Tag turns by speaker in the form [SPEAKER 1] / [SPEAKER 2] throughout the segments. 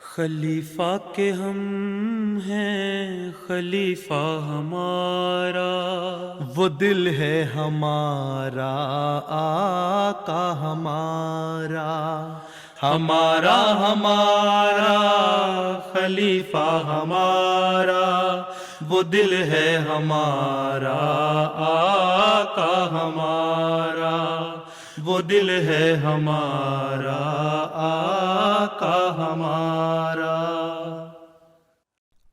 [SPEAKER 1] خلیفہ کے ہم ہیں خلیفہ ہمارا، وہ دل ہے ہمارا آقا ہمارا، ہمارا ہمارا خلیفہ ہمارا، وہ دل ہے ہمارا آقا ہمارا، وہ دل ہے ہمارا آقا ہمارا۔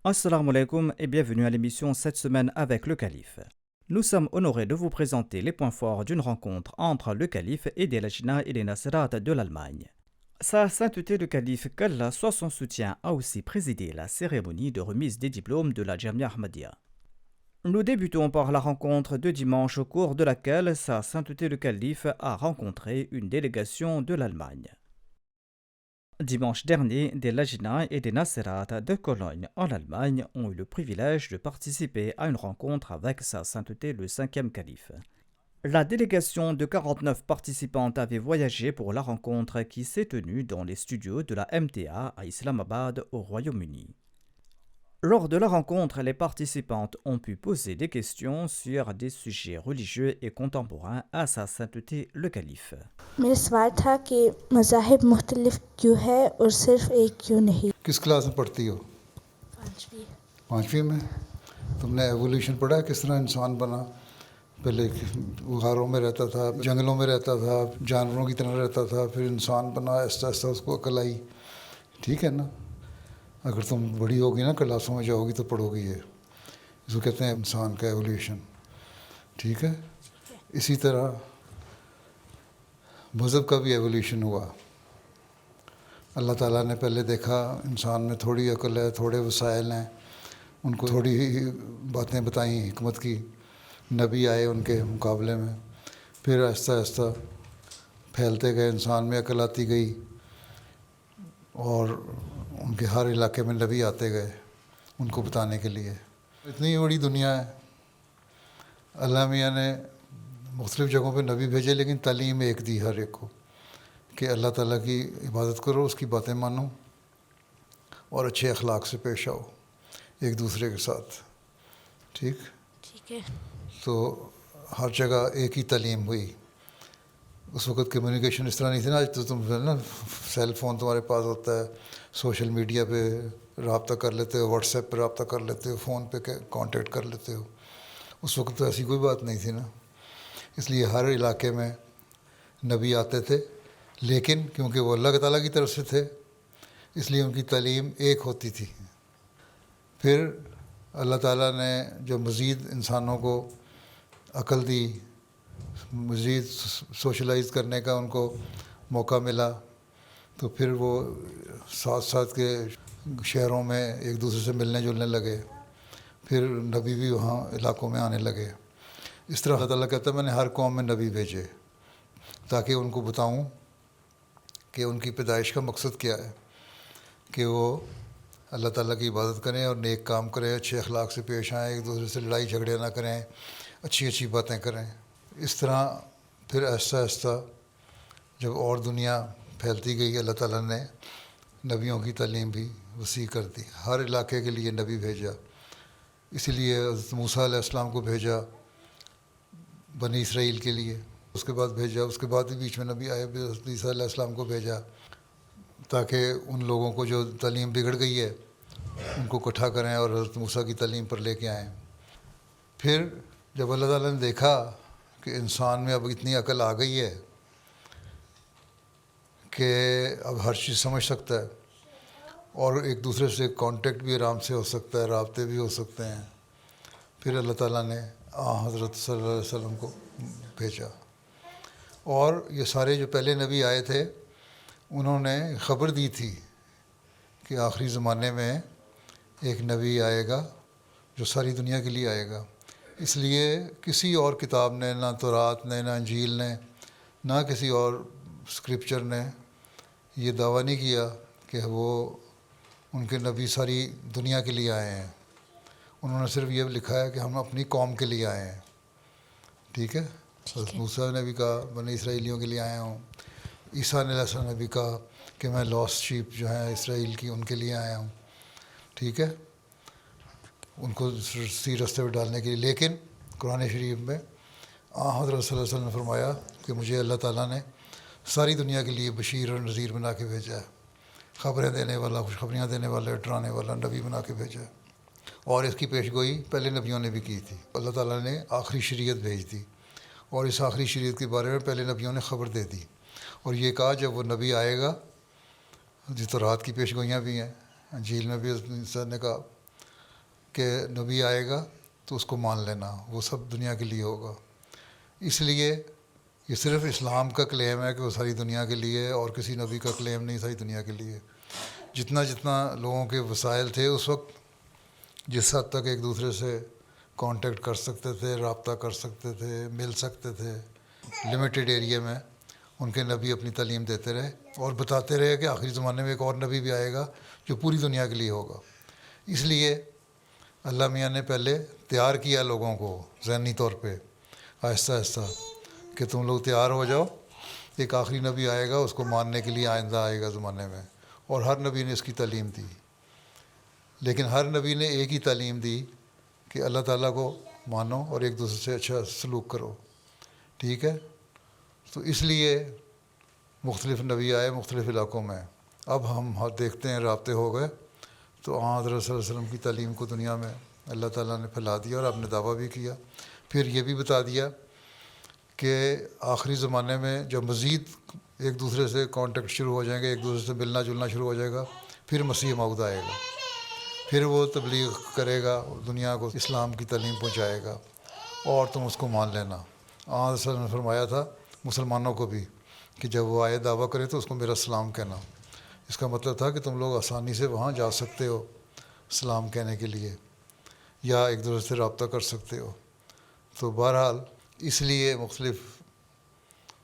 [SPEAKER 2] Assalamu alaikum et bienvenue à l'émission cette semaine avec le calife. Nous sommes honorés de vous présenter les points forts d'une rencontre entre le calife et des Lajna et des Nasirat de l'Allemagne. Sa sainteté le calife, qu'Allah soit son soutien, a aussi présidé la cérémonie de remise des diplômes de la Jamia Ahmadiyya. Nous débutons par la rencontre de dimanche au cours de laquelle sa sainteté le calife a rencontré une délégation de l'Allemagne. Dimanche dernier, des Lajna et des Nasirat de Cologne en Allemagne ont eu le privilège de participer à une rencontre avec sa sainteté le 5e calife. La délégation de 49 participantes avait voyagé pour la rencontre qui s'est tenue dans les studios de la MTA à Islamabad au Royaume-Uni. Lors de la rencontre, les participantes ont pu poser des questions sur des sujets religieux et contemporains à sa sainteté le calife.
[SPEAKER 3] میرا سوال تھا کہ مذاہب مختلف کیوں ہے اور صرف ایک کیوں نہیں؟
[SPEAKER 4] کس کلاس میں پڑھتی ہو؟ پانچویں میں۔ تم نے ایولیوشن پڑھا ہے کس طرح انسان بنا؟ پہلے غاروں میں رہتا تھا، جنگلوں میں رہتا تھا، جانوروں کی طرح رہتا تھا، پھر انسان بنا، آہستہ آہستہ اس کو عقل آئی۔ ٹھیک ہے نا؟ اگر تم بڑی ہوگی نا، کلاسوں میں جاؤ گی تو پڑھو گی یہ، اس کو کہتے ہیں انسان کا ایولیوشن۔ ٹھیک ہے؟ اسی طرح مذہب کا بھی ایولیوشن ہوا۔ اللہ تعالیٰ نے پہلے دیکھا انسان میں تھوڑی عقل ہے، تھوڑے وسائل ہیں، ان کو تھوڑی باتیں بتائیں حکمت کی، نبی آئے ان کے مقابلے میں، پھر آہستہ آہستہ پھیلتے گئے، انسان میں عقل آتی گئی، اور ان کے ہر علاقے میں نبی آتے گئے ان کو بتانے کے لیے۔ اتنی بڑی دنیا ہے، اللہ میاں نے مختلف جگہوں پہ نبی بھیجے، لیکن تعلیم ایک دی ہر ایک کو کہ اللہ تعالیٰ کی عبادت کرو، اس کی باتیں مانو، اور اچھے اخلاق سے پیش آؤ ایک دوسرے کے ساتھ۔ ٹھیک
[SPEAKER 3] ہے۔
[SPEAKER 4] تو ہر جگہ ایک ہی تعلیم ہوئی۔ اس وقت کمیونیکیشن اس طرح نہیں تھی نا، آج تو تم نا سیل فون تمہارے پاس ہوتا ہے، سوشل میڈیا پہ رابطہ کر لیتے ہو، واٹس ایپ پہ رابطہ کر لیتے ہو، فون پہ کانٹیکٹ کر لیتے ہو۔ اس وقت تو ایسی کوئی بات نہیں تھی نا، اس لیے ہر علاقے میں نبی آتے تھے، لیکن کیونکہ وہ اللہ تعالیٰ کی طرف سے تھے اس لیے ان کی تعلیم ایک ہوتی تھی۔ پھر اللہ تعالیٰ نے جو مزید انسانوں کو عقل دی، مزید سوشلائز کرنے کا ان کو موقع ملا، تو پھر وہ ساتھ ساتھ کے شہروں میں ایک دوسرے سے ملنے جلنے لگے، پھر نبی بھی وہاں علاقوں میں آنے لگے۔ اس طرح اللہ تعالیٰ کہتا ہے میں نے ہر قوم میں نبی بھیجے تاکہ ان کو بتاؤں کہ ان کی پیدائش کا مقصد کیا ہے، کہ وہ اللہ تعالیٰ کی عبادت کریں اور نیک کام کریں، اچھے اخلاق سے پیش آئیں، ایک دوسرے سے لڑائی جھگڑے نہ کریں، اچھی اچھی باتیں کریں۔ اس طرح پھر آہستہ آہستہ جب اور دنیا پھیلتی گئی، اللہ تعالیٰ نے نبیوں کی تعلیم بھی وسیع کر دی، ہر علاقے کے لیے نبی بھیجا۔ اسی لیے حضرت موسیٰ علیہ السلام کو بھیجا بنی اسرائیل کے لیے، اس کے بعد بھیجا، اس کے بعد بھی بیچ میں نبی آئے، حضرت عیسیٰ علیہ السلام کو بھیجا تاکہ ان لوگوں کو جو تعلیم بگڑ گئی ہے ان کو اکٹھا کریں اور حضرت موسیٰ کی تعلیم پر لے کے آئیں۔ پھر جب اللہ تعالیٰ نے دیکھا کہ انسان میں اب اتنی عقل آ گئی ہے کہ اب ہر چیز سمجھ سکتا ہے اور ایک دوسرے سے کانٹیکٹ بھی آرام سے ہو سکتا ہے، رابطے بھی ہو سکتے ہیں، پھر اللہ تعالیٰ نے حضرت صلی اللہ علیہ وسلم کو بھیجا۔ اور یہ سارے جو پہلے نبی آئے تھے انہوں نے خبر دی تھی کہ آخری زمانے میں ایک نبی آئے گا جو ساری دنیا کے لیے آئے گا۔ اس لیے کسی اور کتاب نے، نہ تورات نے، نہ انجیل نے، نہ کسی اور اسکرپچر نے یہ دعویٰ نہیں کیا کہ وہ ان کے نبی ساری دنیا کے لیے آئے ہیں۔ انہوں نے صرف یہ لکھا ہے کہ ہم اپنی قوم کے لیے آئے ہیں۔ ٹھیک ہے؟ حضرت موسیٰ نے بھی کہا بنی اسرائیلیوں کے لیے آیا ہوں، عیسیٰ علیہ السلام نے بھی کہا کہ کہ میں لاسٹ شیپ جو ہیں اسرائیل کی ان کے لیے آیا ہوں، ٹھیک ہے، ان کو صحیح راستے پہ ڈالنے کے لیے. لیکن قرآن شریف میں حضرت صلی اللہ علیہ وسلم نے فرمایا کہ مجھے اللہ تعالیٰ نے ساری دنیا کے لیے بشیر اور نذیر بنا کے بھیجا ہے، خبریں دینے والا، خوشخبریاں دینے والا، ڈرانے والا نبی بنا کے بھیجا ہے. اور اس کی پیش گوئی پہلے نبیوں نے بھی کی تھی. اللہ تعالیٰ نے آخری شریعت بھیج دی اور اس آخری شریعت کے بارے میں پہلے نبیوں نے خبر دے دی، اور یہ کہا جب وہ نبی آئے گا، جس تو رات کی پیش گوئیاں بھی ہیں، انجیل میں بھی سر نے کہا کہ نبی آئے گا تو اس کو مان لینا، وہ سب دنیا کے لیے ہوگا. اس لیے یہ صرف اسلام کا کلیم ہے کہ وہ ساری دنیا کے لیے، اور کسی نبی کا کلیم نہیں ساری دنیا کے لیے. جتنا لوگوں کے وسائل تھے اس وقت، جس حد تک ایک دوسرے سے کانٹیکٹ کر سکتے تھے، رابطہ کر سکتے تھے، مل سکتے تھے، لمیٹڈ ایریا میں ان کے نبی اپنی تعلیم دیتے رہے اور بتاتے رہے کہ آخری زمانے میں ایک اور نبی بھی آئے گا جو پوری دنیا کے لیے ہوگا. اس لیے اللہ میاں نے پہلے تیار کیا لوگوں کو ذہنی طور پہ آہستہ آہستہ کہ تم لوگ تیار ہو جاؤ، ایک آخری نبی آئے گا، اس کو ماننے کے لیے آئندہ آئے گا زمانے میں. اور ہر نبی نے اس کی تعلیم دی، لیکن ہر نبی نے ایک ہی تعلیم دی کہ اللہ تعالیٰ کو مانو اور ایک دوسرے سے اچھا سلوک کرو، ٹھیک ہے. تو اس لیے مختلف نبی آئے مختلف علاقوں میں. اب ہم دیکھتے ہیں رابطے ہو گئے تو حضرت صلی اللہ علیہ وسلم کی تعلیم کو دنیا میں اللہ تعالیٰ نے پھیلا دیا، اور آپ نے دعویٰ بھی کیا. پھر یہ بھی بتا دیا کہ آخری زمانے میں جب مزید ایک دوسرے سے کانٹیکٹ شروع ہو جائیں گے، ایک دوسرے سے ملنا جلنا شروع ہو جائے گا، پھر مسیح موعود آئے گا، پھر وہ تبلیغ کرے گا، دنیا کو اسلام کی تعلیم پہنچائے گا، اور تم اس کو مان لینا. حضرت صلی اللہ علیہ وسلم نے فرمایا تھا مسلمانوں کو بھی کہ جب وہ آئے دعویٰ کرے تو اس کو میرا سلام کہنا. اس کا مطلب تھا کہ تم لوگ آسانی سے وہاں جا سکتے ہو سلام کہنے کے لیے، یا ایک دوسرے سے رابطہ کر سکتے ہو. تو بہرحال اس لیے مختلف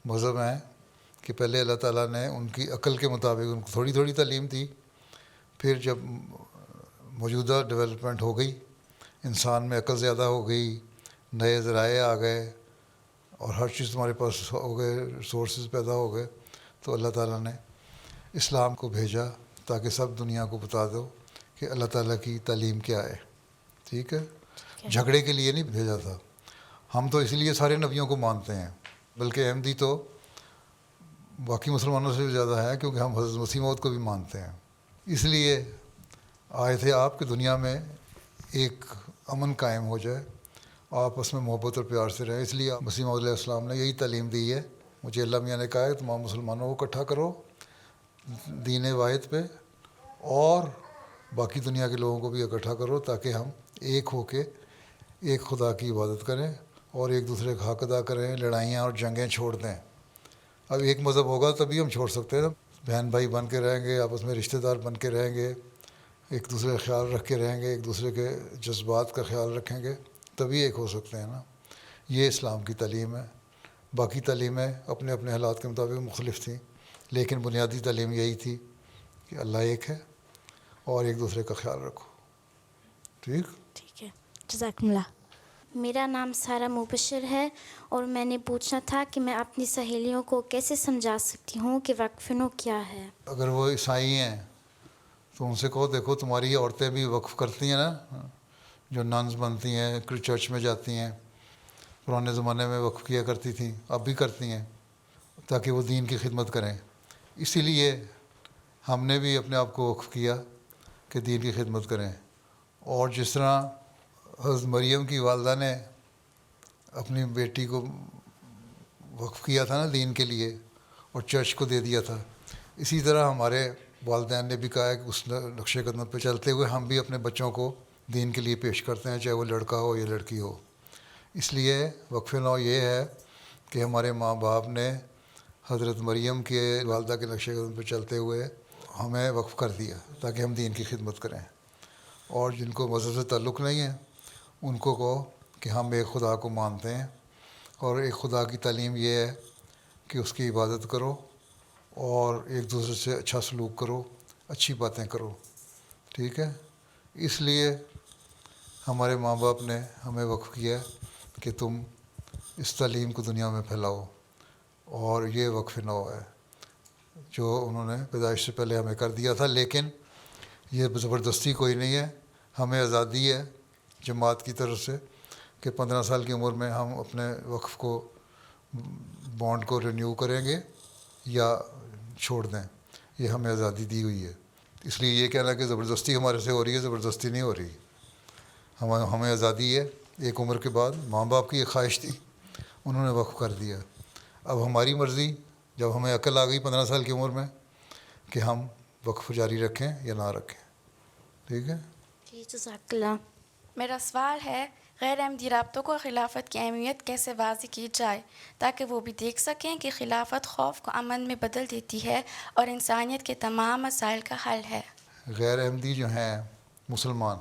[SPEAKER 4] مذہب ہیں کہ پہلے اللہ تعالیٰ نے ان کی عقل کے مطابق ان کو تھوڑی تھوڑی تعلیم دی. پھر جب موجودہ ڈیولپمنٹ ہو گئی، انسان میں عقل زیادہ ہو گئی، نئے ذرائع آ گئے اور ہر چیز تمہارے پاس ہو گئے، ریسورسز پیدا ہو گئے، تو اللہ تعالیٰ نے اسلام کو بھیجا تاکہ سب دنیا کو بتا دو کہ اللہ تعالیٰ کی تعلیم کیا ہے. ٹھیک ہے، جھگڑے کے لیے نہیں بھیجا تھا. ہم تو اس لیے سارے نبیوں کو مانتے ہیں، بلکہ احمدی تو باقی مسلمانوں سے بھی زیادہ ہے، کیونکہ ہم حضرت مسیح موعود کو بھی مانتے ہیں. اس لیے آئے تھے آپ کہ دنیا میں ایک امن قائم ہو جائے، آپس میں محبت اور پیار سے رہیں. اس لیے مسیح موعود علیہ السلام نے یہی تعلیم دی ہے. مجھے اللہ میاں نے کہا ہے تمام مسلمانوں کو اکٹھا کرو دین واحد پہ، اور باقی دنیا کے لوگوں کو بھی اکٹھا کرو تاکہ ہم ایک ہو کے ایک خدا کی عبادت کریں اور ایک دوسرے کا حق ادا کریں، لڑائیاں اور جنگیں چھوڑ دیں. اب ایک مذہب ہوگا تبھی ہم چھوڑ سکتے ہیں. بہن بھائی بن کے رہیں گے، آپس میں رشتہ دار بن کے رہیں گے، ایک دوسرے کا خیال رکھ کے رہیں گے، ایک دوسرے کے جذبات کا خیال رکھیں گے، تبھی ایک ہو سکتے ہیں نا. یہ اسلام کی تعلیم ہے. باقی تعلیمیں اپنے اپنے حالات کے مطابق مختلف تھیں، لیکن بنیادی تعلیم یہی تھی کہ اللہ ایک ہے اور ایک دوسرے کا خیال رکھو. ٹھیک
[SPEAKER 3] ہے، جزاکم اللہ.
[SPEAKER 5] میرا نام سارہ مبشر ہے، اور میں نے پوچھنا تھا کہ میں اپنی سہیلیوں کو کیسے سمجھا سکتی ہوں کہ وقف نو کیا ہے.
[SPEAKER 4] اگر وہ عیسائی ہیں تو ان سے کہو دیکھو تمہاری عورتیں بھی وقف کرتی ہیں نا، جو ننز بنتی ہیں، چرچ میں جاتی ہیں، پرانے زمانے میں وقف کیا کرتی تھیں، اب بھی کرتی ہیں، تاکہ وہ دین کی خدمت کریں. اسی لیے ہم نے بھی اپنے آپ کو وقف کیا کہ دین کی خدمت کریں. اور جس طرح حضرت مریم کی والدہ نے اپنی بیٹی کو وقف کیا تھا نا دین کے لیے اور چرچ کو دے دیا تھا، اسی طرح ہمارے والدین نے بھی کہا ہے کہ اس نقش قدم پہ چلتے ہوئے ہم بھی اپنے بچوں کو دین کے لیے پیش کرتے ہیں، چاہے وہ لڑکا ہو یا لڑکی ہو. اس لیے وقف نو یہ ہے کہ ہمارے ماں باپ نے حضرت مریم کے والدہ کے نقش قدم پہ چلتے ہوئے ہمیں وقف کر دیا تاکہ ہم دین کی خدمت کریں. اور جن کو مذہب سے تعلق نہیں ہے ان کو کہو کہ ہم ایک خدا کو مانتے ہیں، اور ایک خدا کی تعلیم یہ ہے کہ اس کی عبادت کرو اور ایک دوسرے سے اچھا سلوک کرو، اچھی باتیں کرو. ٹھیک ہے، اس لیے ہمارے ماں باپ نے ہمیں وقف کیا کہ تم اس تعلیم کو دنیا میں پھیلاؤ، اور یہ وقف نو ہے. جو انہوں نے پیدائش سے پہلے ہمیں کر دیا تھا، لیکن یہ زبردستی کوئی نہیں ہے، ہمیں آزادی ہے جماعت کی طرف سے کہ 15 سال کی عمر میں ہم اپنے وقف کو بانڈ کو رینیو کریں گے یا چھوڑ دیں، یہ ہمیں آزادی دی ہوئی ہے. اس لیے یہ کہنا کہ زبردستی ہمارے سے ہو رہی ہے، زبردستی نہیں ہو رہی، ہمیں آزادی ہے. ایک عمر کے بعد ماں باپ کی ایک خواہش تھی، انہوں نے وقف کر دیا. اب ہماری مرضی، جب ہمیں عقل آ گئی 15 سال کی عمر میں، کہ ہم وقف جاری رکھیں یا نہ رکھیں. ٹھیک ہے.
[SPEAKER 5] جی جزاک اللہ.
[SPEAKER 6] میرا سوال ہے غیر احمدی رابطوں کو خلافت کی اہمیت کیسے واضح کی جائے تاکہ وہ بھی دیکھ سکیں کہ خلافت خوف کو امن میں بدل دیتی ہے اور انسانیت کے تمام مسائل کا حل ہے.
[SPEAKER 4] غیر احمدی جو ہیں مسلمان،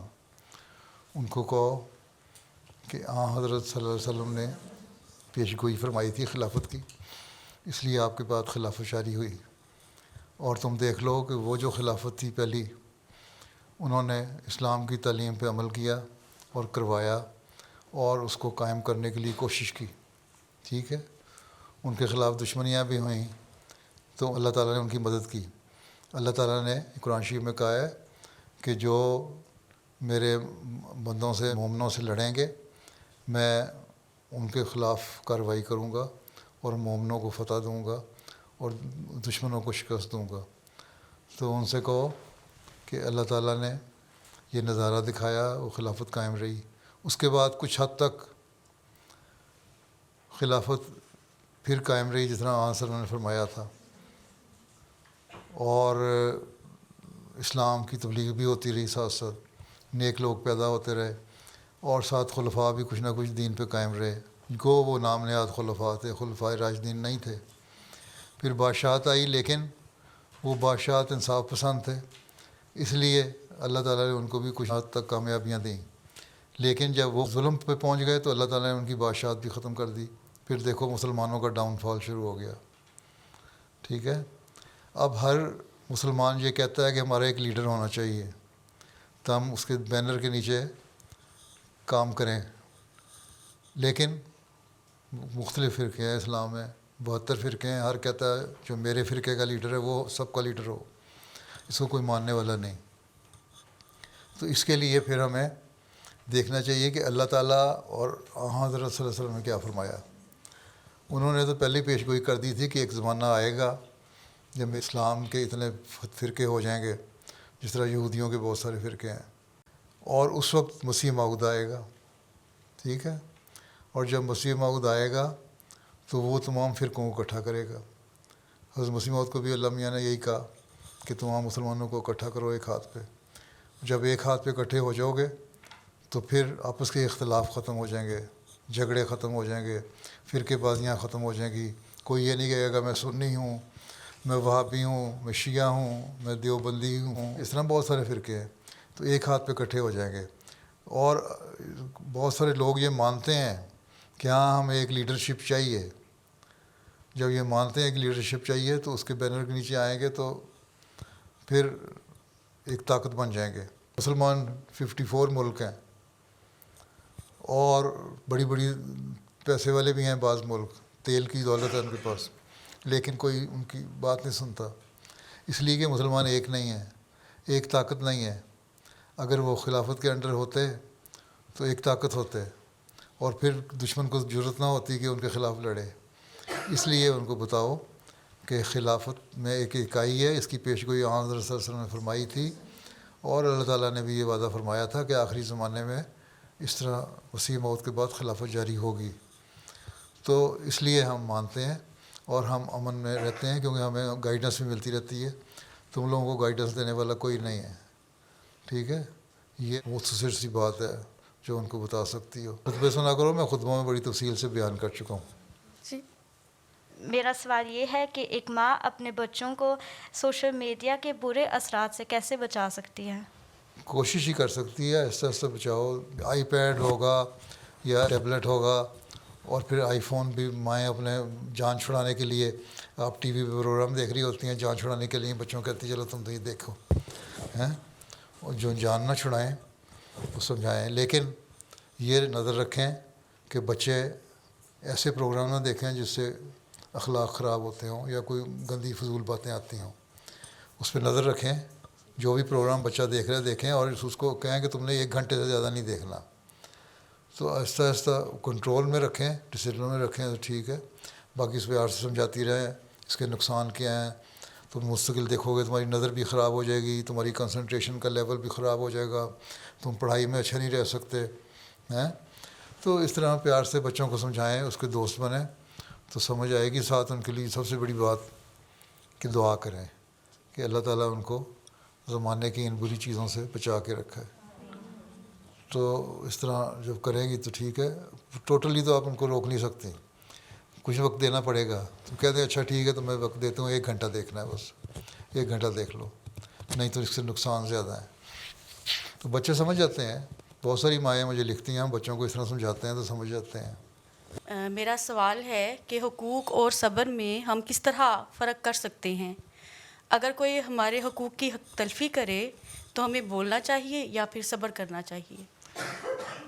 [SPEAKER 4] ان کو کہو کہ حضرت صلی اللہ علیہ وسلم نے پیش گوئی فرمائی تھی خلافت کی، اس لیے آپ کے بعد خلافت جاری ہوئی. اور تم دیکھ لو کہ وہ جو خلافت تھی پہلی، انہوں نے اسلام کی تعلیم پہ عمل کیا اور کروایا اور اس کو قائم کرنے کے لیے کوشش کی. ٹھیک ہے. ان کے خلاف دشمنیاں بھی ہوئیں تو اللہ تعالیٰ نے ان کی مدد کی. اللہ تعالیٰ نے قرآن شریف میں کہا ہے کہ جو میرے بندوں سے، مومنوں سے لڑیں گے، میں ان کے خلاف کارروائی کروں گا اور مومنوں کو فتح دوں گا اور دشمنوں کو شکست دوں گا. تو ان سے کہو کہ اللہ تعالیٰ نے یہ نظارہ دکھایا، وہ خلافت قائم رہی. اس کے بعد کچھ حد تک خلافت پھر قائم رہی جس طرح آن صلی اللہ علیہ وسلم نے فرمایا تھا، اور اسلام کی تبلیغ بھی ہوتی رہی، ساتھ ساتھ نیک لوگ پیدا ہوتے رہے، اور ساتھ خلفاء بھی کچھ نہ کچھ دین پہ قائم رہے. گو وہ نام نہاد خلفاء تھے، خلفاء راشدین نہیں تھے. پھر بادشاہت آئی، لیکن وہ بادشاہت انصاف پسند تھے، اس لیے اللہ تعالیٰ نے ان کو بھی کچھ حد تک کامیابیاں دیں. لیکن جب وہ ظلم پہ پہنچ گئے تو اللہ تعالیٰ نے ان کی بادشاہت بھی ختم کر دی. پھر دیکھو مسلمانوں کا ڈاؤن فال شروع ہو گیا. ٹھیک ہے. اب ہر مسلمان یہ کہتا ہے کہ ہمارا ایک لیڈر ہونا چاہیے، تو ہم اس کے بینر کے نیچے کام کریں. لیکن مختلف فرقے ہیں اسلام میں، 72 فرقے ہیں. ہر کہتا ہے جو میرے فرقے کا لیڈر ہے وہ سب کا لیڈر ہو، اس کو کوئی ماننے والا نہیں. تو اس کے لیے پھر ہمیں دیکھنا چاہیے کہ اللہ تعالیٰ اور حضرت صلی اللہ علیہ وسلم نے کیا فرمایا. انہوں نے تو پہلے پیش گوئی کر دی تھی کہ ایک زمانہ آئے گا جب اسلام کے اتنے فرقے ہو جائیں گے جس طرح یہودیوں کے بہت سارے فرقے ہیں، اور اس وقت مسیح موعود آئے گا. ٹھیک ہے. اور جب مسیح موعود آئے گا تو وہ تمام فرقوں کو اکٹھا کرے گا. حضرت مسیح موعود کو بھی اللہ میاں نے یہی کہا کہ تمام مسلمانوں کو اکٹھا کرو ایک ہاتھ پہ. جب ایک ہاتھ پہ اکٹھے ہو جاؤ گے تو پھر آپس کے اختلاف ختم ہو جائیں گے، جھگڑے ختم ہو جائیں گے، فرقے بازیاں ختم ہو جائیں گی. کوئی یہ نہیں کہے گا میں سنی ہوں، میں وہابی ہوں، میں شیعہ ہوں، میں دیوبندی ہوں. اس طرح بہت سارے فرقے ہیں. تو ایک ہاتھ پہ اکٹھے ہو جائیں گے. اور بہت سارے لوگ یہ مانتے ہیں کہ ہاں ہمیں ایک لیڈرشپ چاہیے. جب یہ مانتے ہیں کہ لیڈرشپ چاہیے تو اس کے بینر کے نیچے آئیں گے تو پھر ایک طاقت بن جائیں گے. مسلمان 54 ملک ہیں اور بڑی بڑی پیسے والے بھی ہیں بعض ملک، تیل کی دولت ہے ان کے پاس، لیکن کوئی ان کی بات نہیں سنتا، اس لیے کہ مسلمان ایک نہیں ہیں، ایک طاقت نہیں ہے. اگر وہ خلافت کے انڈر ہوتے تو ایک طاقت ہوتے، اور پھر دشمن کو جرأت نہ ہوتی کہ ان کے خلاف لڑے. اس لیے ان کو بتاؤ کہ خلافت میں ایک اکائی ہے، اس کی پیش گوئی حضرت صلی اللہ علیہ وسلم نے فرمائی تھی، اور اللہ تعالیٰ نے بھی یہ وعدہ فرمایا تھا کہ آخری زمانے میں اس طرح وسیع موت کے بعد خلافت جاری ہوگی. تو اس لیے ہم مانتے ہیں اور ہم امن میں رہتے ہیں، کیونکہ ہمیں گائیڈنس بھی ملتی رہتی ہے. تم لوگوں کو گائیڈنس دینے والا کوئی نہیں ہے. ٹھیک ہے. یہ مختصر سی بات ہے جو ان کو بتا سکتی ہو. خطبے سنا کرو، میں خطبوں میں بڑی تفصیل سے بیان کر چکا ہوں.
[SPEAKER 6] جی
[SPEAKER 7] میرا سوال یہ ہے کہ ایک ماں اپنے بچوں کو سوشل میڈیا کے برے اثرات سے کیسے بچا سکتی ہے؟
[SPEAKER 4] کوشش ہی کر سکتی ہے، ایسا ایسا بچاؤ. آئی پیڈ ہوگا یا ٹیبلٹ ہوگا، اور پھر آئی فون بھی مائیں اپنے جان چھڑانے کے لیے، آپ ٹی وی پہ پروگرام دیکھ رہی ہوتی ہیں جان چھڑانے کے لیے، بچوں کہتی چلو تم تو یہ دیکھو ہیں، اور جو جان نہ چھڑائیں وہ سمجھائیں. لیکن یہ نظر رکھیں کہ بچے ایسے پروگرام نہ دیکھیں جس سے اخلاق خراب ہوتے ہوں یا کوئی گندی فضول باتیں آتی ہوں، اس پہ نظر رکھیں. جو بھی پروگرام بچہ دیکھ رہا ہے دیکھیں، اور اس کو کہیں کہ تم نے 1 گھنٹے سے زیادہ نہیں دیکھنا. تو آہستہ آہستہ کنٹرول میں رکھیں، ڈسپلن میں رکھیں تو ٹھیک ہے. باقی اس پیار سے سمجھاتی رہیں اس کے نقصان کیا ہیں. تم مستقل دیکھو گے تمہاری نظر بھی خراب ہو جائے گی، تمہاری کنسنٹریشن کا لیول بھی خراب ہو جائے گا، تم پڑھائی میں اچھا نہیں رہ سکتے ہیں. تو اس طرح پیار سے بچوں کو سمجھائیں، اس کے دوست بنیں تو سمجھ آئے گی. ساتھ ان کے لیے سب سے بڑی بات کہ دعا کریں کہ اللہ تعالیٰ ان کو زمانے کی ان بری چیزوں سے بچا کے رکھے. تو اس طرح جب کریں گی تو ٹھیک ہے. ٹوٹلی تو آپ ان کو روک نہیں سکتے، کچھ وقت دینا پڑے گا. تو کہتے ہیں اچھا ٹھیک ہے تو میں وقت دیتا ہوں، 1 گھنٹہ دیکھنا ہے، بس 1 گھنٹہ دیکھ لو، نہیں تو اس سے نقصان زیادہ ہے. تو بچے سمجھ جاتے ہیں. بہت ساری مائیں مجھے لکھتی ہیں، ہم بچوں کو اس طرح سمجھاتے ہیں تو سمجھ جاتے ہیں.
[SPEAKER 8] میرا سوال ہے کہ حقوق اور صبر میں ہم کس طرح فرق کر سکتے ہیں؟ اگر کوئی ہمارے حقوق کی حق تلفی کرے تو ہمیں بولنا چاہیے یا پھر صبر کرنا چاہیے؟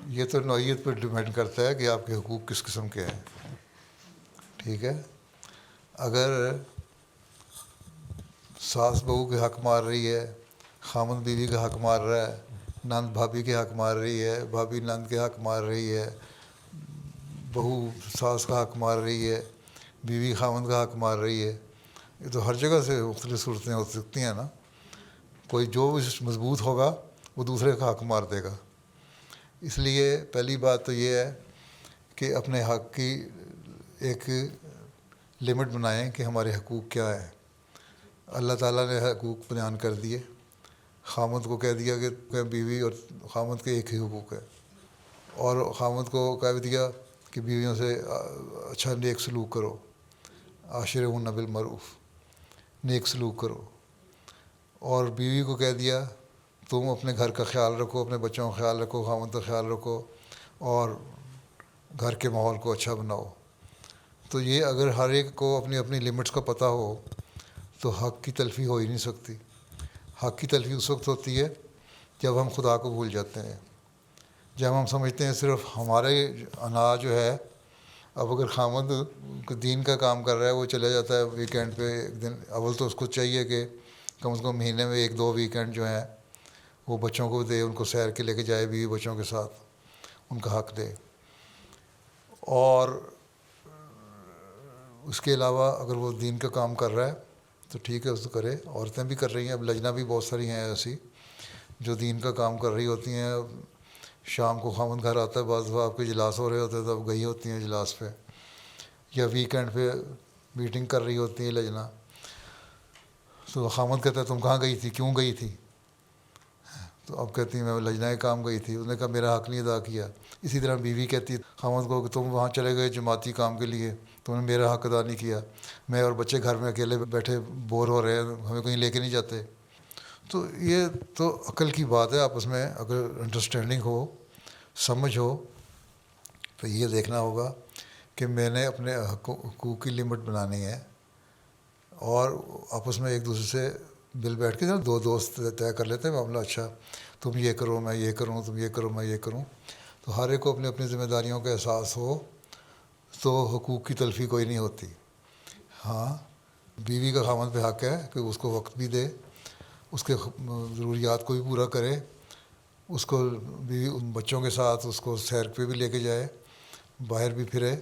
[SPEAKER 4] یہ تو نوعیت پر ڈیپینڈ کرتا ہے کہ آپ کے حقوق کس قسم کے ہیں. ٹھیک ہے. اگر ساس بہو کے حق مار رہی ہے، خامند بیوی کا حق مار رہا ہے، نند بھابھی کے حق مار رہی ہے، بھابھی نند کے حق مار رہی ہے، بہو ساس کا حق مار رہی ہے، بیوی خامند کا حق مار رہی ہے، یہ تو ہر جگہ سے مختلف صورتیں ہو سکتی ہیں نا. کوئی جو مضبوط ہوگا وہ دوسرے کا حق مار دے گا. اس لیے پہلی بات تو یہ ہے کہ اپنے حق کی ایک لمٹ بنائیں کہ ہمارے حقوق کیا ہیں. اللہ تعالیٰ نے حقوق بیان کر دیے. خامند کو کہہ دیا کہ بیوی اور خامند کے ایک ہی حقوق ہے، اور خامند کو کہہ دیا کہ بیویوں سے اچھا نیک سلوک کرو، عاشرہن بالمعروف، نیک سلوک کرو. اور بیوی کو کہہ دیا تم اپنے گھر کا خیال رکھو، اپنے بچوں کا خیال رکھو، خامند کا خیال رکھو اور گھر کے ماحول کو اچھا بناؤ. تو یہ اگر ہر ایک کو اپنی اپنی لمٹس کا پتہ ہو تو حق کی تلفی ہو ہی نہیں سکتی. حق کی تلفی اس وقت ہوتی ہے جب ہم خدا کو بھول جاتے ہیں، جب ہم سمجھتے ہیں صرف ہمارے انا جو ہے. اب اگر خامند دین کا کام کر رہا ہے، وہ چلا جاتا ہے ویکینڈ پہ 1 دن، اول تو اس کو چاہیے کہ کم از کم مہینے میں 1-2 ویکینڈ جو ہیں وہ بچوں کو دے، ان کو سیر کے لے کے جائے، بیوی بچوں کے ساتھ ان کا حق دے. اور اس کے علاوہ اگر وہ دین کا کام کر رہا ہے تو ٹھیک ہے، اس کو کرے. عورتیں بھی کر رہی ہیں، اب لجنہ بھی بہت ساری ہیں ایسی جو دین کا کام کر رہی ہوتی ہیں. شام کو خامند گھر آتا ہے، بعض دفعہ آپ کے اجلاس ہو رہے ہوتے ہیں تو اب گئی ہوتی ہیں اجلاس پہ، یا ویکینڈ پہ میٹنگ کر رہی ہوتی ہیں لجنہ. تو خامند کہتا ہے تم کہاں گئی تھی، کیوں گئی تھی؟ تو اب کہتی ہیں میں لجنہ کے کام گئی تھی. انہوں نے کہا میرا حق نہیں ادا کیا. اسی طرح بیوی کہتی ہے خامند کو کہ تم وہاں چلے گئے جماعتی کام کے لیے، تم نے میرا حق ادا نہیں کیا، میں اور بچے گھر میں اکیلے بیٹھے بور ہو رہے ہیں، ہمیں کہیں لے کے نہیں جاتے. تو یہ تو عقل کی بات ہے. آپس میں اگر انڈرسٹینڈنگ ہو، سمجھ ہو، تو یہ دیکھنا ہوگا کہ میں نے اپنے حقوق کی لمٹ بنانی ہے، اور آپس میں ایک دوسرے سے مل بیٹھ کے 2 دوست طے کر لیتے ہیں معاملہ. اچھا تم یہ کرو، میں یہ کروں، تم یہ کرو، میں یہ کروں. تو ہر ایک کو اپنی اپنی ذمہ داریوں کا احساس ہو تو حقوق کی تلفی کوئی نہیں ہوتی. ہاں بیوی کا خامند پہ حق ہے کہ اس کو وقت بھی دے، اس کے ضروریات کو بھی پورا کرے، اس کو بیوی بچوں کے ساتھ اس کو سیر پہ بھی لے کے جائے، باہر بھی پھرے،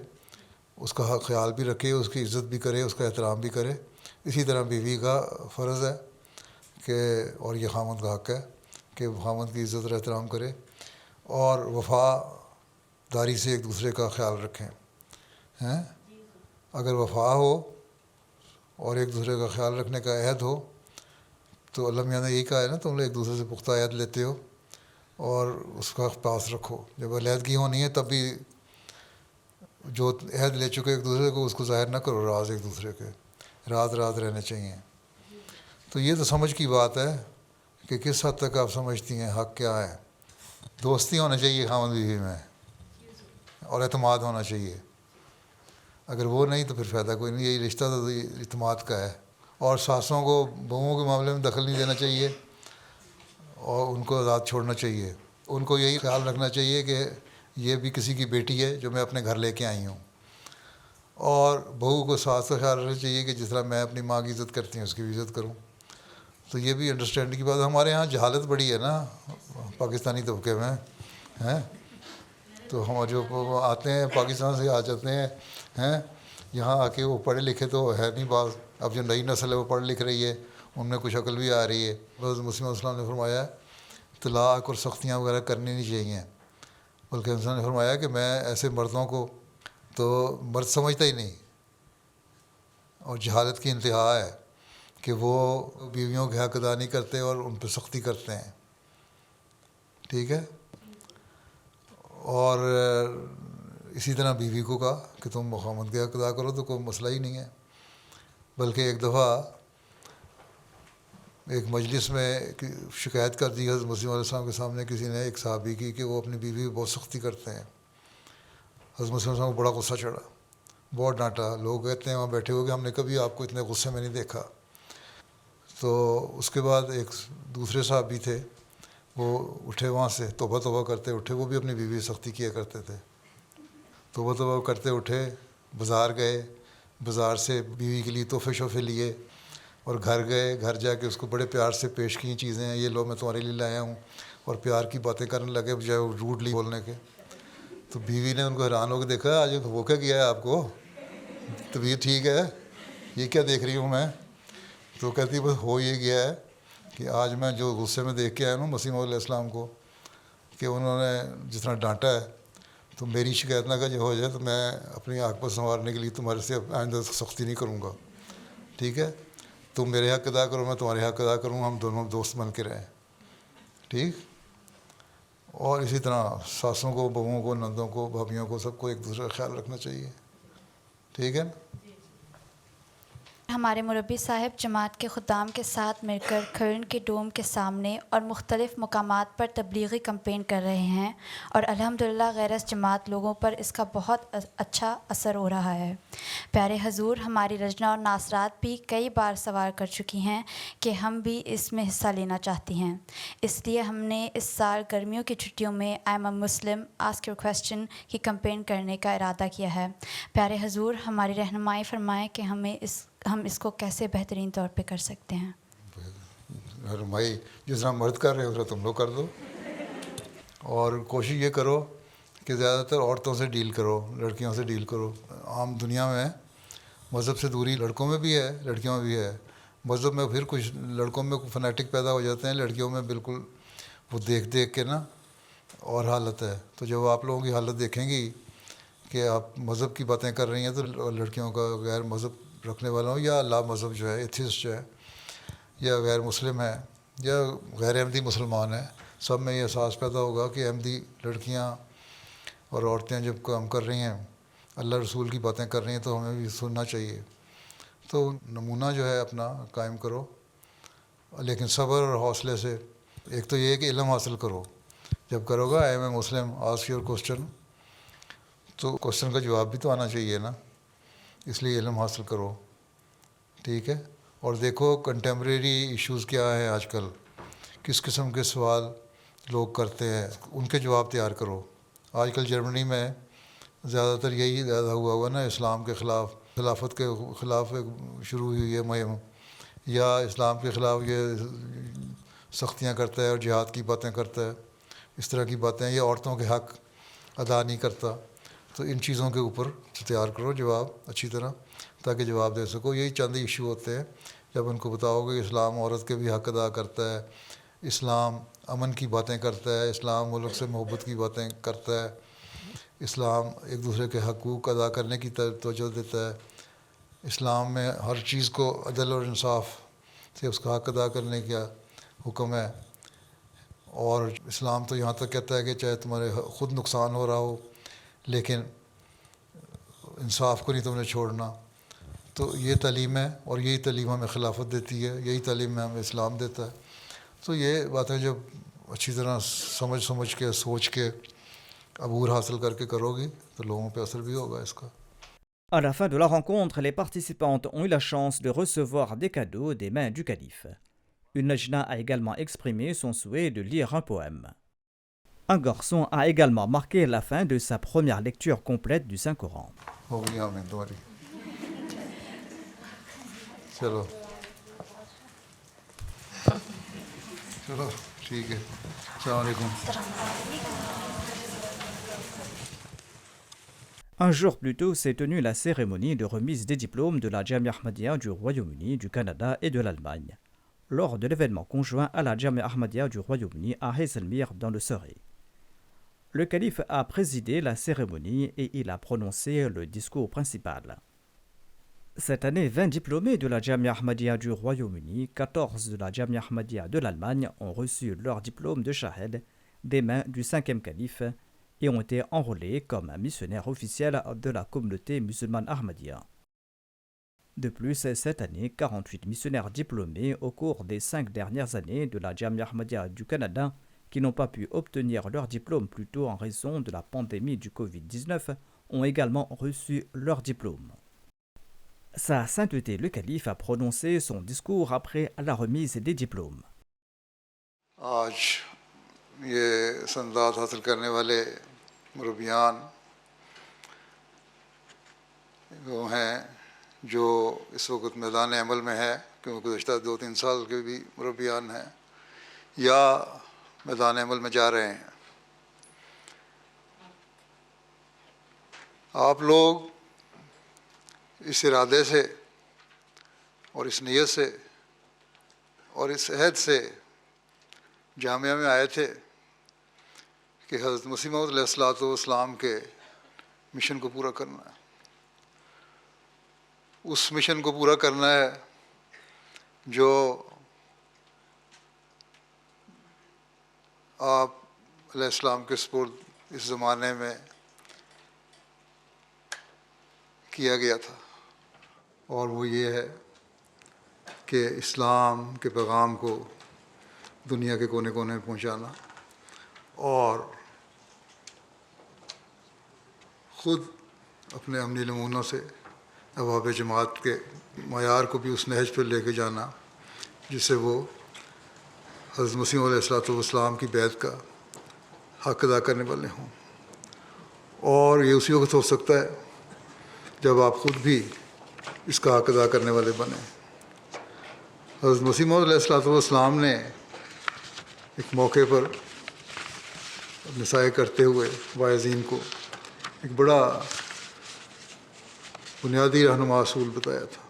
[SPEAKER 4] اس کا خیال بھی رکھے، اس کی عزت بھی کرے، اس کا احترام بھی کرے. اسی طرح بیوی کا فرض ہے کہ، اور یہ خامند کا حق ہے کہ خامند کی عزت اور احترام کرے اور وفاداری سے ایک دوسرے کا خیال رکھیں. ہیں اگر وفا ہو اور ایک دوسرے کا خیال رکھنے کا عہد ہو تو اللہ میاں نے یہی کہا ہے نا، تم لوگ ایک دوسرے سے پختہ عہد لیتے ہو اور اس کا پاس رکھو. جب علیحدگی ہونی ہے تب بھی جو عہد لے چکے ایک دوسرے کو اس کو ظاہر نہ کرو، راز ایک دوسرے کے راز رہنے چاہیے. تو یہ تو سمجھ کی بات ہے کہ کس حد تک آپ سمجھتی ہیں حق کیا ہے. دوستی ہونا چاہیے خامد بیوی میں اور اعتماد ہونا چاہیے. اگر وہ نہیں تو پھر فائدہ کوئی نہیں. یہی رشتہ تو اعتماد کا ہے. اور ساسوں کو بہوؤں کے معاملے میں دخل نہیں دینا چاہیے اور ان کو آزاد چھوڑنا چاہیے. ان کو یہی خیال رکھنا چاہیے کہ یہ بھی کسی کی بیٹی ہے جو میں اپنے گھر لے کے آئی ہوں. اور بہو کو ساس کا خیال رکھنا چاہیے کہ جس طرح میں اپنی ماں کی عزت کرتی ہوں اس کی بھی عزت کروں. تو یہ بھی انڈرسٹینڈنگ کی بات ہے. ہمارے یہاں جہالت بڑی ہے نا پاکستانی طبقے میں ہیں. تو ہم جو آتے ہیں پاکستان سے آ جاتے ہیں یہاں آ کے وہ پڑھے لکھے تو ہے نہیں بعض. اب جو نئی نسل ہے وہ پڑھ لکھ رہی ہے, ان میں کچھ عقل بھی آ رہی ہے. بس مسلم السلام نے فرمایا طلاق اور سختیاں وغیرہ کرنی نہیں چاہیے, بلکہ انسان نے فرمایا کہ میں ایسے مردوں کو تو مرد سمجھتا ہی نہیں. اور جہالت کی انتہا ہے کہ وہ بیویوں کے حق ادا نہیں کرتے اور ان پہ سختی کرتے ہیں. ٹھیک ہے. اور اسی طرح بیوی کو کہا کہ تم خاوند کے حق ادا کرو تو کوئی مسئلہ ہی نہیں ہے. بلکہ ایک دفعہ ایک مجلس میں شکایت کر دی حضرت مسیح علیہ السلام کے سامنے کسی نے ایک صحابی کی کہ وہ اپنی بیوی کو بہت سختی کرتے ہیں. حضرت مسیح علیہ السلام کو بڑا غصہ چڑھا, بہت ڈانٹا. لوگ کہتے ہیں وہاں بیٹھے ہوئے کہ ہم نے کبھی آپ کو اتنے غصے میں نہیں دیکھا. تو اس کے بعد ایک دوسرے صحابی تھے, وہ اٹھے وہاں سے توبہ توبہ کرتے اٹھے. وہ بھی اپنی بیوی سے سختی کیا کرتے تھے. توبہ توبہ کرتے اٹھے, بازار گئے, بازار سے بیوی کے لیے تحفے شوفے لیے اور گھر گئے. گھر جا کے اس کو بڑے پیار سے پیش کی چیزیں ہیں, یہ لو میں تمہارے لیے لایا ہوں, اور پیار کی باتیں کرنے لگے بجائے روڈلی بولنے کے. تو بیوی نے ان کو حیران ہو کے دیکھا, آج وہ کیا کیا ہے آپ کو, طبیعت ٹھیک ہے, یہ کیا دیکھ رہی ہوں میں. تو کہتی بس ہو یہ گیا ہے کہ آج میں جو غصے میں دیکھ کے آیا ہوں مسیح علیہ السلام کو کہ انہوں نے جس طرح ڈانٹا ہے, تو میری شکایت نہ کہ ہو جائے تو میں اپنی آنکھ پر سنوارنے کے لیے تمہارے سے آئندہ سختی نہیں کروں گا. ٹھیک ہے, تم میرے حق ادا کرو, میں تمہارے حق ادا کروں, ہم دونوں دوست بن کے رہیں. ٹھیک. اور اسی طرح ساسوں کو, بہوؤں کو, نندوں کو, بھابھیوں کو, سب کو ایک دوسرے کا خیال رکھنا چاہیے. ٹھیک ہے نا.
[SPEAKER 9] ہمارے مربی صاحب جماعت کے خدام کے ساتھ مل کر کھرن کے ڈوم کے سامنے اور مختلف مقامات پر تبلیغی کمپین کر رہے ہیں, اور الحمدللہ غیرت جماعت لوگوں پر اس کا بہت اچھا اثر ہو رہا ہے. پیارے حضور, ہماری رجنا اور ناصرات بھی کئی بار سوال کر چکی ہیں کہ ہم بھی اس میں حصہ لینا چاہتی ہیں. اس لیے ہم نے اس سال گرمیوں کی چھٹیوں میں آئی am a Muslim ask your question کی کمپین کرنے کا ارادہ کیا ہے. پیارے حضور, ہماری رہنمائی فرمائیں کہ ہم اس کو کیسے بہترین طور پہ کر سکتے ہیں.
[SPEAKER 4] رہنمائی جس طرح مرد کر رہے ہو اس طرح تم لوگ کر دو, اور کوشش یہ کرو کہ زیادہ تر عورتوں سے ڈیل کرو, لڑکیوں سے ڈیل کرو. عام دنیا میں مذہب سے دوری لڑکوں میں بھی ہے, لڑکیوں میں بھی ہے. مذہب میں پھر کچھ لڑکوں میں فنیٹک پیدا ہو جاتے ہیں, لڑکیوں میں بالکل وہ دیکھ کے نا اور حالت ہے. تو جب آپ لوگوں کی حالت دیکھیں گی کہ آپ مذہب کی باتیں کر رہی ہیں, تو لڑکیوں کا غیر مذہب رکھنے والا ہوں یا لا مذہب جو ہے, ایتھیسٹ جو ہے, یا غیر مسلم ہے, یا غیر احمدی مسلمان ہے, سب میں یہ احساس پیدا ہوگا کہ احمدی لڑکیاں اور عورتیں جب کام کر رہی ہیں, اللہ رسول کی باتیں کر رہی ہیں, تو ہمیں بھی سننا چاہیے. تو نمونہ جو ہے اپنا قائم کرو, لیکن صبر اور حوصلے سے. ایک تو یہ ہے کہ علم حاصل کرو. جب کرو گا I am a Muslim ask your question, تو کوسچن کا جواب بھی تو آنا چاہیے نا, اس لیے علم حاصل کرو. ٹھیک ہے. اور دیکھو کنٹمپریری ایشوز کیا ہیں آج کل, کس قسم کے سوال لوگ کرتے ہیں, ان کے جواب تیار کرو. آج کل جرمنی میں زیادہ تر یہی زیادہ ہوا نا, اسلام کے خلاف, خلافت کے خلاف شروع ہوئی ہے مہم, یا اسلام کے خلاف یہ سختیاں کرتا ہے اور جہاد کی باتیں کرتا ہے, اس طرح کی باتیں, یا عورتوں کے حق ادا نہیں کرتا. تو ان چیزوں کے اوپر تیار کرو جواب اچھی طرح, تاکہ جواب دے سکو. یہی چند ایشو ہوتے ہیں. جب ان کو بتاؤ گے کہ اسلام عورت کے بھی حق ادا کرتا ہے, اسلام امن کی باتیں کرتا ہے, اسلام ملک سے محبت کی باتیں کرتا ہے, اسلام ایک دوسرے کے حقوق ادا کرنے کی توجہ دیتا ہے, اسلام میں ہر چیز کو عدل اور انصاف سے اس کا حق ادا کرنے کا حکم ہے, اور اسلام تو یہاں تک کہتا ہے کہ چاہے تمہارے خود نقصان ہو رہا ہو لیکن انصاف کو نہیں تم نے چھوڑنا. تو یہ تعلیم ہے, اور یہی تعلیم ہمیں خلافت دیتی ہے, یہی تعلیم میں ہمیں اسلام دیتا ہے. تو یہ باتیں جب اچھی طرح سمجھ کے سوچ کے عبور حاصل کر کے کرو گی تو لوگوں پہ اثر بھی ہوگا اس کا.
[SPEAKER 2] À la fin de la rencontre, les participantes ont eu la chance de recevoir des cadeaux des mains du calife. Une najna a également exprimé son souhait de lire un poème. Un garçon a également marqué la fin de sa première lecture complète du Saint-Coran.
[SPEAKER 4] ہو گئی آمین تمہاری. چلو چلو ٹھیک ہے. السلام علیکم.
[SPEAKER 2] Un jour plus tôt s'est tenue la cérémonie de remise des diplômes de la Jamia Ahmadiyya du Royaume-Uni, du Canada et de l'Allemagne, lors de l'événement conjoint à la Jamia Ahmadiyya du Royaume-Uni à Haslemere dans le Surrey. Le calife a présidé la cérémonie et il a prononcé le discours principal. Cette année, 20 diplômés de la Jamia Ahmadiyya du Royaume-Uni, 14 de la Jamia Ahmadiyya de l'Allemagne ont reçu leur diplôme de Shahed des mains du 5e calife et ont été enrôlés comme missionnaires officiels de la communauté musulmane Ahmadiyya. De plus, cette année, 48 missionnaires diplômés au cours des 5 dernières années de la Jamia Ahmadiyya du Canada qui n'ont pas pu obtenir leur diplôme plus tôt en raison de la pandémie du Covid-19 ont également reçu leur diplôme. Sa sainteté le calife a prononcé son discours après la remise des diplômes.
[SPEAKER 4] آج یہ سندات حاصل کرنے والے مربیان وہ ہیں جو اس وقت میدان عمل میں ہے، کیونکہ گزشتہ 2-3 سال کے بھی مربیان ہیں یا میدان عمل میں جا رہے ہیں. آپ لوگ اس ارادے سے اور اس نیت سے اور اس عہد سے جامعہ میں آئے تھے کہ حضرت مسیح موعود علیہ الصلوۃ والسلام کے مشن کو پورا کرنا ہے. اس مشن کو پورا کرنا ہے جو آپ علیہ السلام کے سپرد اس زمانے میں کیا گیا تھا، اور وہ یہ ہے کہ اسلام کے پیغام کو دنیا کے کونے کونے میں پہنچانا اور خود اپنے عملی نمونوں سے ابواب جماعت کے معیار کو بھی اس نہج پہ لے کے جانا جس سے وہ حضرت مسیح علیہ الصلوۃ والسلام کی بیعت کا حق ادا کرنے والے ہوں. اور یہ اسی وقت ہو سکتا ہے جب آپ خود بھی اس کا حق ادا کرنے والے بنیں. حضرت مسیح موعود علیہ الصلوۃ والسلام نے ایک موقع پر نصائح کرتے ہوئے واعظین کو ایک بڑا بنیادی رہنما اصول بتایا تھا،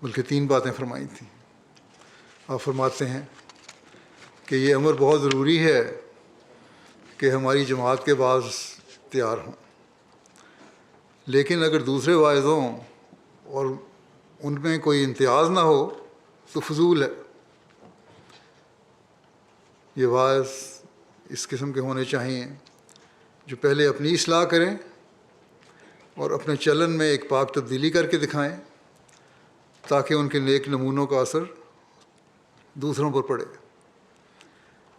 [SPEAKER 4] بلکہ 3 باتیں فرمائی تھیں. آپ فرماتے ہیں کہ یہ امر بہت ضروری ہے کہ ہماری جماعت کے بعض تیار ہوں، لیکن اگر دوسرے واعظ ہوں اور ان میں کوئی امتیاز نہ ہو تو فضول ہے. یہ واعظ اس قسم کے ہونے چاہیے جو پہلے اپنی اصلاح کریں اور اپنے چلن میں ایک پاک تبدیلی کر کے دکھائیں تاکہ ان کے نیک نمونوں کا اثر دوسروں پر پڑے.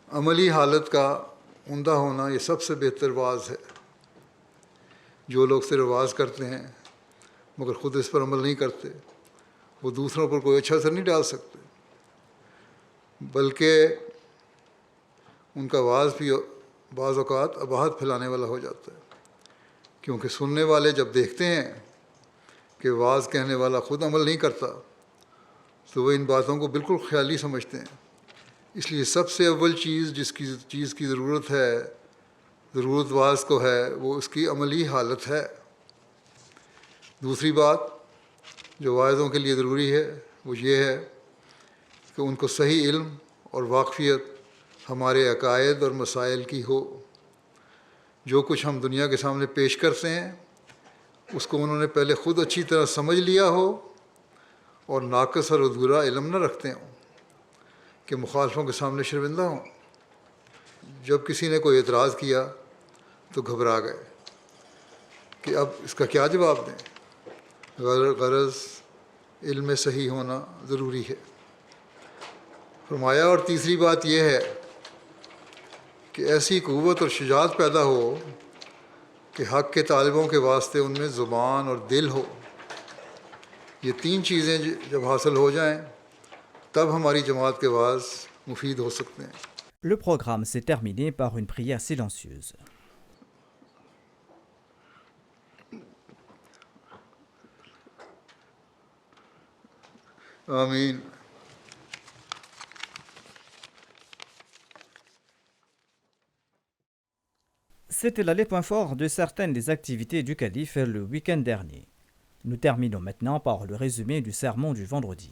[SPEAKER 4] عملی حالت کا عمدہ ہونا یہ سب سے بہتر واعظ ہے. جو لوگ صرف واعظ کرتے ہیں مگر خود اس پر عمل نہیں کرتے وہ دوسروں پر کوئی اچھا اثر نہیں ڈال سکتے، بلکہ ان کا واعظ بھی بعض اوقات اباہت پھیلانے والا ہو جاتا ہے، کیونکہ سننے والے جب دیکھتے ہیں کہ واعظ کہنے والا خود عمل نہیں کرتا تو وہ ان باتوں کو بالکل خیالی سمجھتے ہیں. اس لیے سب سے اول جس چیز کی ضرورت واعظ کو ہے وہ اس کی عملی حالت ہے. دوسری بات جو واعظوں کے لیے ضروری ہے وہ یہ ہے کہ ان کو صحیح علم اور واقفیت ہمارے عقائد اور مسائل کی ہو. جو کچھ ہم دنیا کے سامنے پیش کرتے ہیں اس کو انہوں نے پہلے خود اچھی طرح سمجھ لیا ہو اور ناقص اور ادھورا علم نہ رکھتے ہوں کہ مخالفوں کے سامنے شرمندہ ہوں. جب کسی نے کوئی اعتراض کیا تو گھبرا گئے کہ اب اس کا کیا جواب دیں. غرض علم صحیح ہونا ضروری ہے. فرمایا اور تیسری بات یہ ہے کہ ایسی قوت اور شجاعت پیدا ہو کہ حق کے طالبوں کے واسطے ان میں زبان اور دل ہو. یہ 3 چیزیں جب حاصل ہو جائیں تب ہماری جماعت کے واعظ مفید ہو سکتے ہیں.
[SPEAKER 2] Le programme s'est terminé par une prière silencieuse.
[SPEAKER 4] آمین.
[SPEAKER 2] C'était là les points forts de certaines des activités du calife le week-end dernier. Nous terminons maintenant par le résumé du sermon du vendredi.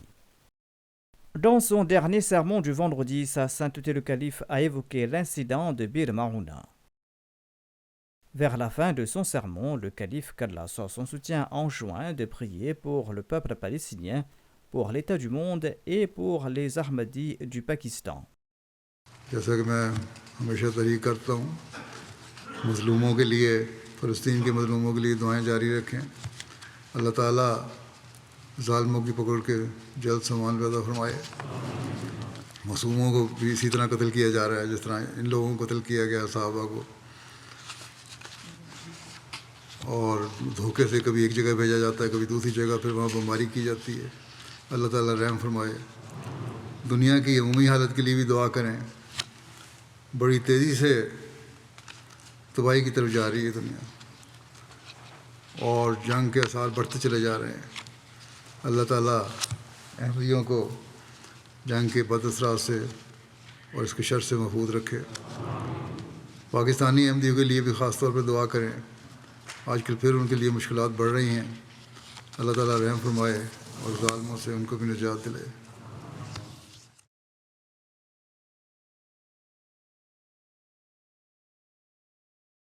[SPEAKER 2] Dans son dernier sermon du vendredi, Sa Sainteté le Calife a évoqué l'incident de Bir Maouna. Vers la fin de son sermon, le calife, qu'Allah soit son soutien, enjoint de prier pour le peuple palestinien, pour l'état du monde et pour les Ahmadis du Pakistan.
[SPEAKER 4] جیسا کہ میں ہمیشہ تحریک کرتا ہوں، مظلوموں کے لیے، فلسطین کے مظلوموں کے لیے دعائیں جاری رکھیں. اللہ تعالیٰ ظالموں کی پکڑ کے جلد سامان پیدا فرمائے. معصوموں کو بھی اسی طرح قتل کیا جا رہا ہے جس طرح ان لوگوں کو قتل کیا گیا صحابہ کو، اور دھوکے سے کبھی ایک جگہ بھیجا جاتا ہے، کبھی دوسری جگہ، پھر وہاں بمباری کی جاتی ہے. اللہ تعالیٰ رحم فرمائے. دنیا کی عمومی حالت کے لیے بھی دعا کریں. بڑی تیزی سے تباہی کی طرف جا رہی ہے دنیا، اور جنگ کے آثار بڑھتے چلے جا رہے ہیں. اللہ تعالیٰ احمدیوں کو جنگ کے بد اثرات سے اور اس کے شر سے محفوظ رکھے. پاکستانی احمدیوں کے لیے بھی خاص طور پہ دعا کریں. آج کل پھر ان کے لیے مشکلات بڑھ رہی ہیں. اللہ تعالیٰ رحم فرمائے اور ظالموں سے ان کو بھی نجات دلائے.